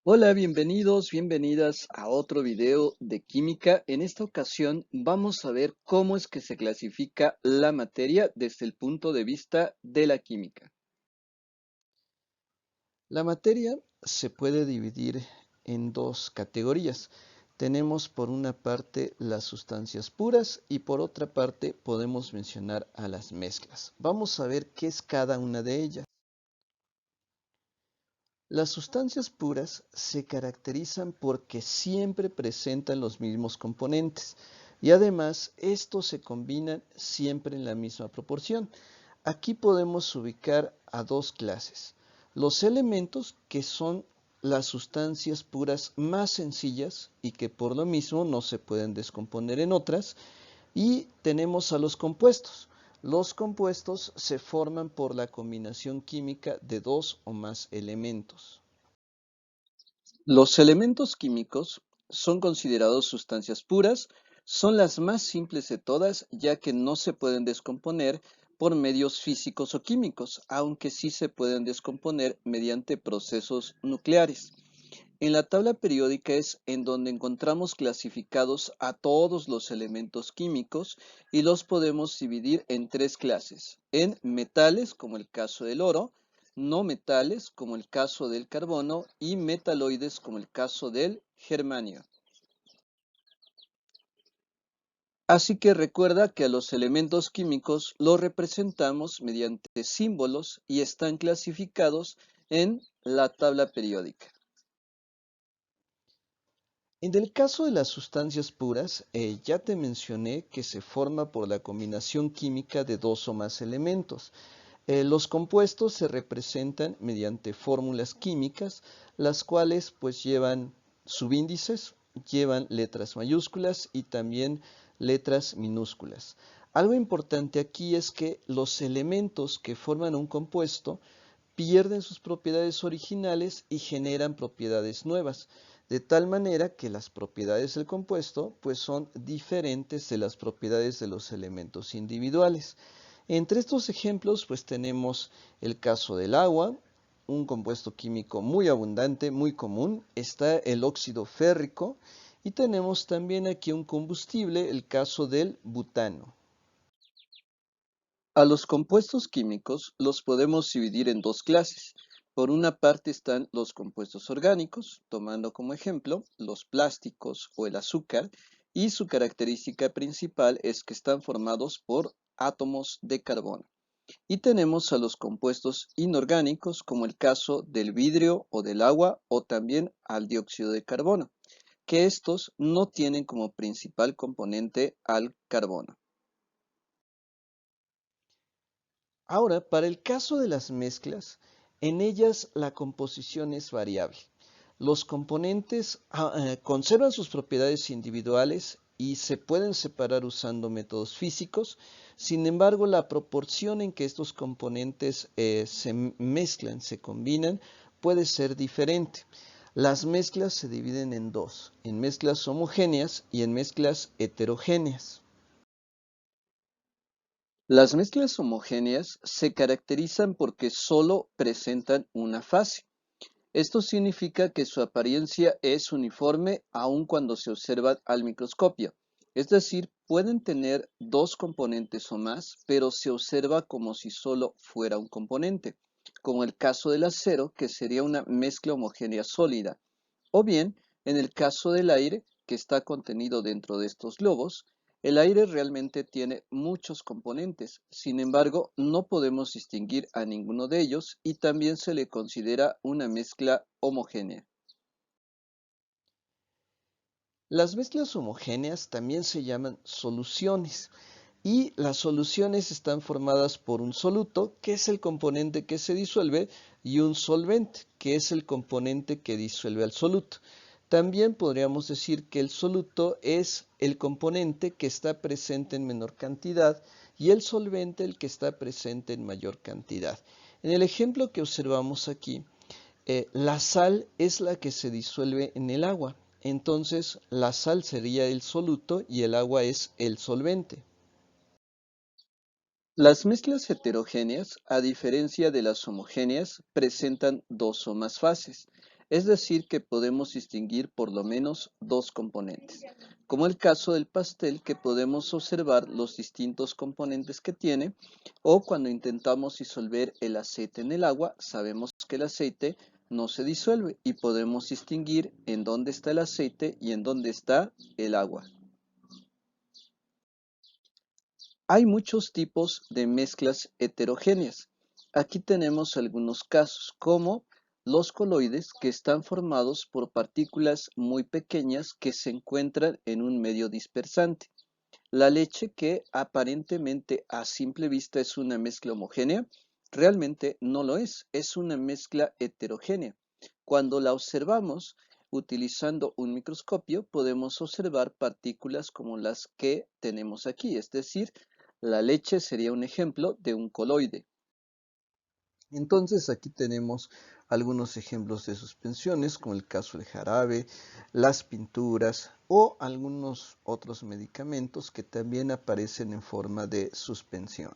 Hola, bienvenidos, bienvenidas a otro video de química. En esta ocasión vamos a ver cómo es que se clasifica la materia desde el punto de vista de la química. La materia se puede dividir en dos categorías. Tenemos por una parte las sustancias puras y por otra parte podemos mencionar a las mezclas. Vamos a ver qué es cada una de ellas. Las sustancias puras se caracterizan porque siempre presentan los mismos componentes y además estos se combinan siempre en la misma proporción. Aquí podemos ubicar a dos clases. Los elementos, que son las sustancias puras más sencillas y que por lo mismo no se pueden descomponer en otras, y tenemos a los compuestos. Los compuestos se forman por la combinación química de dos o más elementos. Los elementos químicos son considerados sustancias puras, son las más simples de todas, ya que no se pueden descomponer por medios físicos o químicos, aunque sí se pueden descomponer mediante procesos nucleares. En la tabla periódica es en donde encontramos clasificados a todos los elementos químicos y los podemos dividir en tres clases: en metales, como el caso del oro; no metales, como el caso del carbono; y metaloides, como el caso del germanio. Así que recuerda que a los elementos químicos los representamos mediante símbolos y están clasificados en la tabla periódica. En el caso de las sustancias puras, ya te mencioné que se forma por la combinación química de dos o más elementos. Los compuestos se representan mediante fórmulas químicas, las cuales pues llevan subíndices, llevan letras mayúsculas y también letras minúsculas. Algo importante aquí es que los elementos que forman un compuesto pierden sus propiedades originales y generan propiedades nuevas, de tal manera que las propiedades del compuesto pues son diferentes de las propiedades de los elementos individuales. Entre estos ejemplos pues tenemos el caso del agua, un compuesto químico muy abundante, muy común. Está el óxido férrico y tenemos también aquí un combustible, el caso del butano. A los compuestos químicos los podemos dividir en dos clases. Por una parte están los compuestos orgánicos, tomando como ejemplo los plásticos o el azúcar, y su característica principal es que están formados por átomos de carbono. Y tenemos a los compuestos inorgánicos, como el caso del vidrio o del agua, o también al dióxido de carbono, que estos no tienen como principal componente al carbono. Ahora, para el caso de las mezclas, en ellas la composición es variable. Los componentes conservan sus propiedades individuales y se pueden separar usando métodos físicos. Sin embargo, la proporción en que estos componentes se mezclan, se combinan, puede ser diferente. Las mezclas se dividen en dos: en mezclas homogéneas y en mezclas heterogéneas. Las mezclas homogéneas se caracterizan porque solo presentan una fase. Esto significa que su apariencia es uniforme aun cuando se observa al microscopio. Es decir, pueden tener dos componentes o más, pero se observa como si solo fuera un componente, como el caso del acero, que sería una mezcla homogénea sólida. O bien, en el caso del aire, que está contenido dentro de estos globos, el aire realmente tiene muchos componentes. Sin embargo, no podemos distinguir a ninguno de ellos y también se le considera una mezcla homogénea. Las mezclas homogéneas también se llaman soluciones, y las soluciones están formadas por un soluto, que es el componente que se disuelve, y un solvente, que es el componente que disuelve al soluto. También podríamos decir que el soluto es el componente que está presente en menor cantidad y el solvente el que está presente en mayor cantidad. En el ejemplo que observamos aquí, la sal es la que se disuelve en el agua. Entonces, la sal sería el soluto y el agua es el solvente. Las mezclas heterogéneas, a diferencia de las homogéneas, presentan dos o más fases. Es decir, que podemos distinguir por lo menos dos componentes, como el caso del pastel, que podemos observar los distintos componentes que tiene, o cuando intentamos disolver el aceite en el agua, sabemos que el aceite no se disuelve y podemos distinguir en dónde está el aceite y en dónde está el agua. Hay muchos tipos de mezclas heterogéneas. Aquí tenemos algunos casos, como los coloides, que están formados por partículas muy pequeñas que se encuentran en un medio dispersante. La leche, que aparentemente a simple vista es una mezcla homogénea, realmente no lo es una mezcla heterogénea. Cuando la observamos utilizando un microscopio, podemos observar partículas como las que tenemos aquí, es decir, la leche sería un ejemplo de un coloide. Entonces aquí tenemos algunos ejemplos de suspensiones, como el caso del jarabe, las pinturas o algunos otros medicamentos que también aparecen en forma de suspensión.